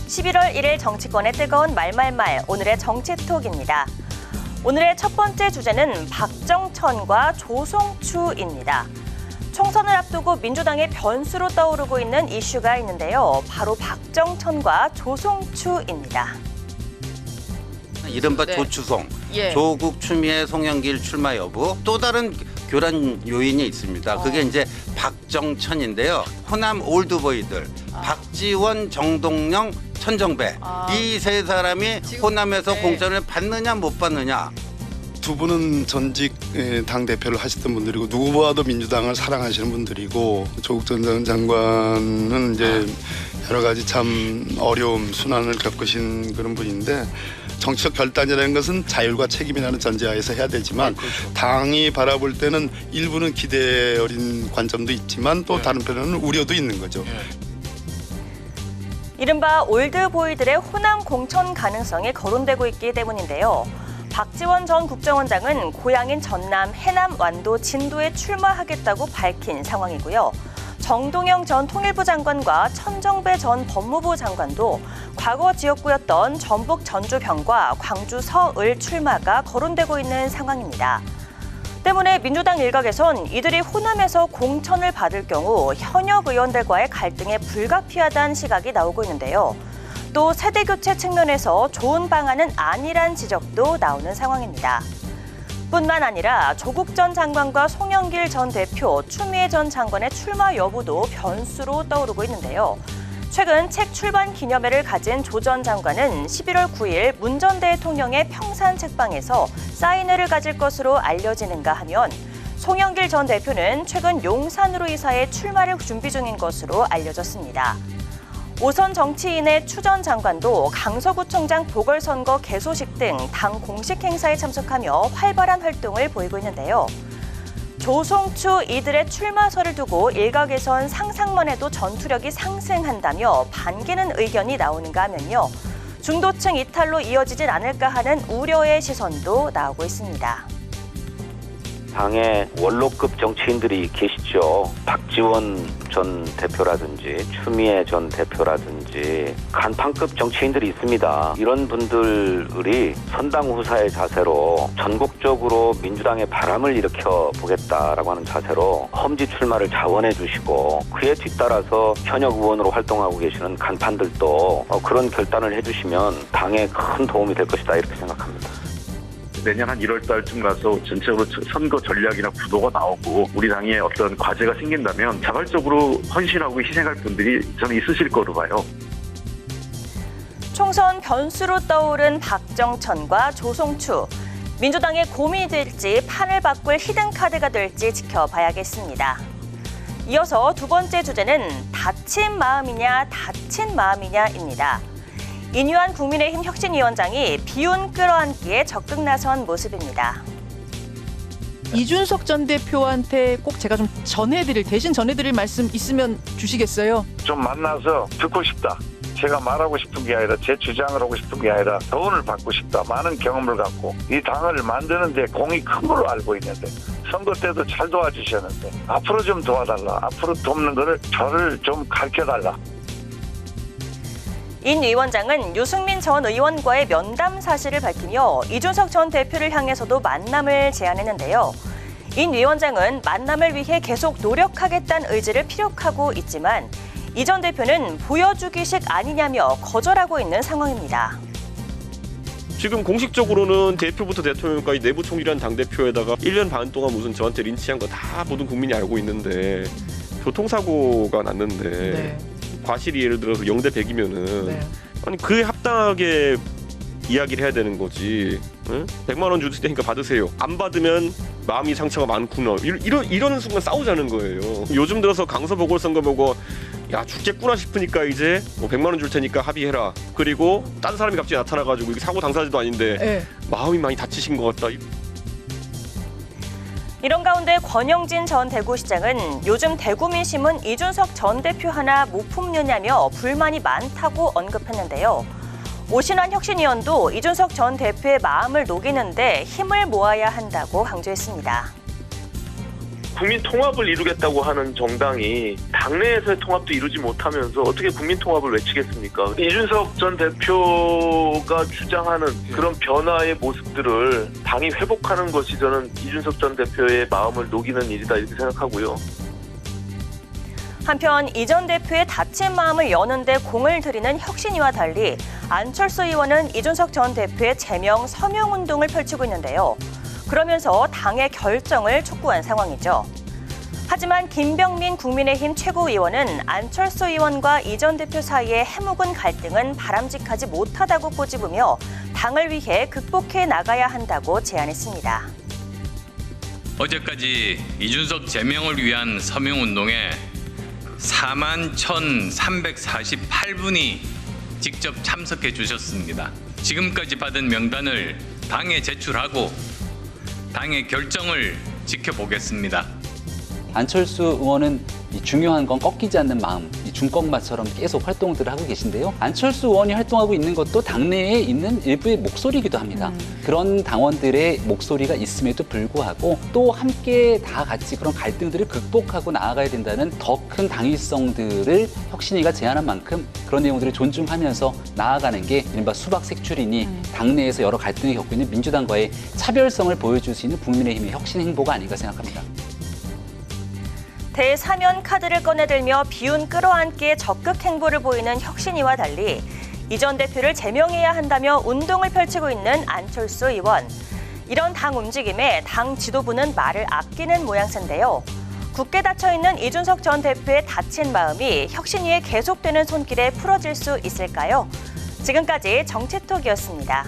11월 1일 정치권의 뜨거운 말말말, 오늘의 정치톡입니다. 오늘의 첫 번째 주제는 박정천과 조송추입니다. 총선을 앞두고 민주당의 변수로 떠오르고 있는 이슈가 있는데요. 바로 박정천과 조송추입니다. 이른바 조추송, 조국, 추미애, 송영길 출마 여부, 또 다른 교란 요인이 있습니다. 그게 이제 박정천인데요. 호남 올드보이들, 박지원, 정동영, 천정배, 이 세 사람이 호남에서 공천을 받느냐 못 받느냐. 두 분은 전직 당대표를 하셨던 분들이고 누구보다도 민주당을 사랑하시는 분들이고, 조국 전 장관은 이제 여러 가지 참 어려움, 순환을 겪으신 그런 분인데, 정치적 결단이라는 것은 자율과 책임이라는 전제하에서 해야 되지만, 당이 바라볼 때는 일부는 기대 어린 관점도 있지만 또 다른 편에는 우려도 있는 거죠. 이른바 올드보이들의 호남 공천 가능성이 거론되고 있기 때문인데요. 박지원 전 국정원장은 고향인 전남, 해남, 완도, 진도에 출마하겠다고 밝힌 상황이고요. 정동영 전 통일부 장관과 천정배 전 법무부 장관도 과거 지역구였던 전북 전주병과 광주 서을 출마가 거론되고 있는 상황입니다. 때문에 민주당 일각에선 이들이 호남에서 공천을 받을 경우 현역 의원들과의 갈등에 불가피하다는 시각이 나오고 있는데요. 또 세대교체 측면에서 좋은 방안은 아니란 지적도 나오는 상황입니다. 뿐만 아니라 조국 전 장관과 송영길 전 대표, 추미애 전 장관의 출마 여부도 변수로 떠오르고 있는데요. 최근 책 출판 기념회를 가진 조 전 장관은 11월 9일 문 전 대통령의 평산 책방에서 사인회를 가질 것으로 알려지는가 하면, 송영길 전 대표는 최근 용산으로 이사해 출마를 준비 중인 것으로 알려졌습니다. 오선 정치인의 추 전 장관도 강서구청장 보궐선거 개소식 등 당 공식 행사에 참석하며 활발한 활동을 보이고 있는데요. 조송추 이들의 출마설을 두고 일각에선 상상만 해도 전투력이 상승한다며 반기는 의견이 나오는가 하면요. 중도층 이탈로 이어지진 않을까 하는 우려의 시선도 나오고 있습니다. 당의 원로급 정치인들이 계시죠. 박지원 전 대표라든지 추미애 전 대표라든지 간판급 정치인들이 있습니다. 이런 분들이 선당 후사의 자세로 전국적으로 민주당의 바람을 일으켜 보겠다라고 하는 자세로 험지 출마를 자원해 주시고, 그에 뒤따라서 현역 의원으로 활동하고 계시는 간판들도 그런 결단을 해주시면 당에 큰 도움이 될 것이다, 이렇게 생각합니다. 내년 한 1월 달쯤 가서 전체적으로 선거 전략이나 구도가 나오고 우리 당에 어떤 과제가 생긴다면 자발적으로 헌신하고 희생할 분들이 저는 있으실 거로 봐요. 총선 변수로 떠오른 박정천과 조송추. 민주당의 고민이 될지 판을 바꿀 히든카드가 될지 지켜봐야겠습니다. 이어서 두 번째 주제는 다친 마음이냐 다친 마음이냐입니다. 인유한 국민의힘 혁신위원장이 비운 끌어안기에 적극 나선 모습입니다. 이준석 전 대표한테 꼭 제가 좀 대신 전해드릴 말씀 있으면 주시겠어요? 좀 만나서 듣고 싶다. 제가 말하고 싶은 게 아니라 제 주장을 하고 싶은 게 아니라 도움을 받고 싶다. 많은 경험을 갖고 이 당을 만드는 데 공이 큰 걸로 알고 있는데, 선거 때도 잘 도와주셨는데 앞으로 좀 도와달라. 앞으로 돕는 거를 저를 좀 가르쳐달라. 인 위원장은 유승민 전 의원과의 면담 사실을 밝히며 이준석 전 대표를 향해서도 만남을 제안했는데요. 인 위원장은 만남을 위해 계속 노력하겠다는 의지를 피력하고 있지만 이 전 대표는 보여주기식 아니냐며 거절하고 있는 상황입니다. 지금 공식적으로는 대표부터 대통령까지 내부 총리란 당대표에다가 1년 반 동안 무슨 저한테 린치한 거 다 모든 국민이 알고 있는데, 교통사고가 났는데 과실이 예를 들어서 0대 100이면은 아니 그에 합당하게 이야기를 해야 되는 거지. 응? 100만 원 줄 테니까 받으세요. 안 받으면 마음이 상처가 많구나. 이런 순간 싸우자는 거예요. 요즘 들어서 강서 보궐선거 보고 야 죽겠구나 싶으니까 이제 100만 원 줄 테니까 합의해라. 그리고 딴 사람이 갑자기 나타나가지고 이게 사고 당사자도 아닌데 마음이 많이 다치신 것 같다. 이런 가운데 권영진 전 대구시장은 요즘 대구 민심은 이준석 전 대표 하나 못 품느냐며 불만이 많다고 언급했는데요. 오신환 혁신위원도 이준석 전 대표의 마음을 녹이는데 힘을 모아야 한다고 강조했습니다. 국민 통합을 이루겠다고 하는 정당이 당내에서의 통합도 이루지 못하면서 어떻게 국민 통합을 외치겠습니까? 이준석 전 대표가 주장하는 그런 변화의 모습들을 당이 회복하는 것이 저는 이준석 전 대표의 마음을 녹이는 일이다 이렇게 생각하고요. 한편 이 전 대표의 다친 마음을 여는데 공을 들이는 혁신위와 달리 안철수 의원은 이준석 전 대표의 제명 서명 운동을 펼치고 있는데요. 그러면서 당의 결정을 촉구한 상황이죠. 하지만 김병민 국민의힘 최고위원은 안철수 의원과 이 전 대표 사이의 해묵은 갈등은 바람직하지 못하다고 꼬집으며 당을 위해 극복해 나가야 한다고 제안했습니다. 어제까지 이준석 제명을 위한 서명운동에 41,348분이 직접 참석해 주셨습니다. 지금까지 받은 명단을 당에 제출하고 당의 결정을 지켜보겠습니다. 안철수 의원은 이 중요한 건 꺾이지 않는 마음, 이 중꺾마처럼 계속 활동들을 하고 계신데요. 안철수 의원이 활동하고 있는 것도 당내에 있는 일부의 목소리이기도 합니다. 그런 당원들의 목소리가 있음에도 불구하고 또 함께 다 같이 그런 갈등들을 극복하고 나아가야 된다는 더 큰 당위성들을 혁신위가 제안한 만큼 그런 내용들을 존중하면서 나아가는 게 이른바 수박 색출이니 당내에서 여러 갈등을 겪고 있는 민주당과의 차별성을 보여줄 수 있는 국민의힘의 혁신 행보가 아닌가 생각합니다. 대사면 카드를 꺼내들며 비운 끌어안기에 적극 행보를 보이는 혁신위와 달리 이 전 대표를 제명해야 한다며 운동을 펼치고 있는 안철수 의원. 이런 당 움직임에 당 지도부는 말을 아끼는 모양새인데요. 굳게 닫혀있는 이준석 전 대표의 다친 마음이 혁신위에 계속되는 손길에 풀어질 수 있을까요? 지금까지 정치톡이었습니다.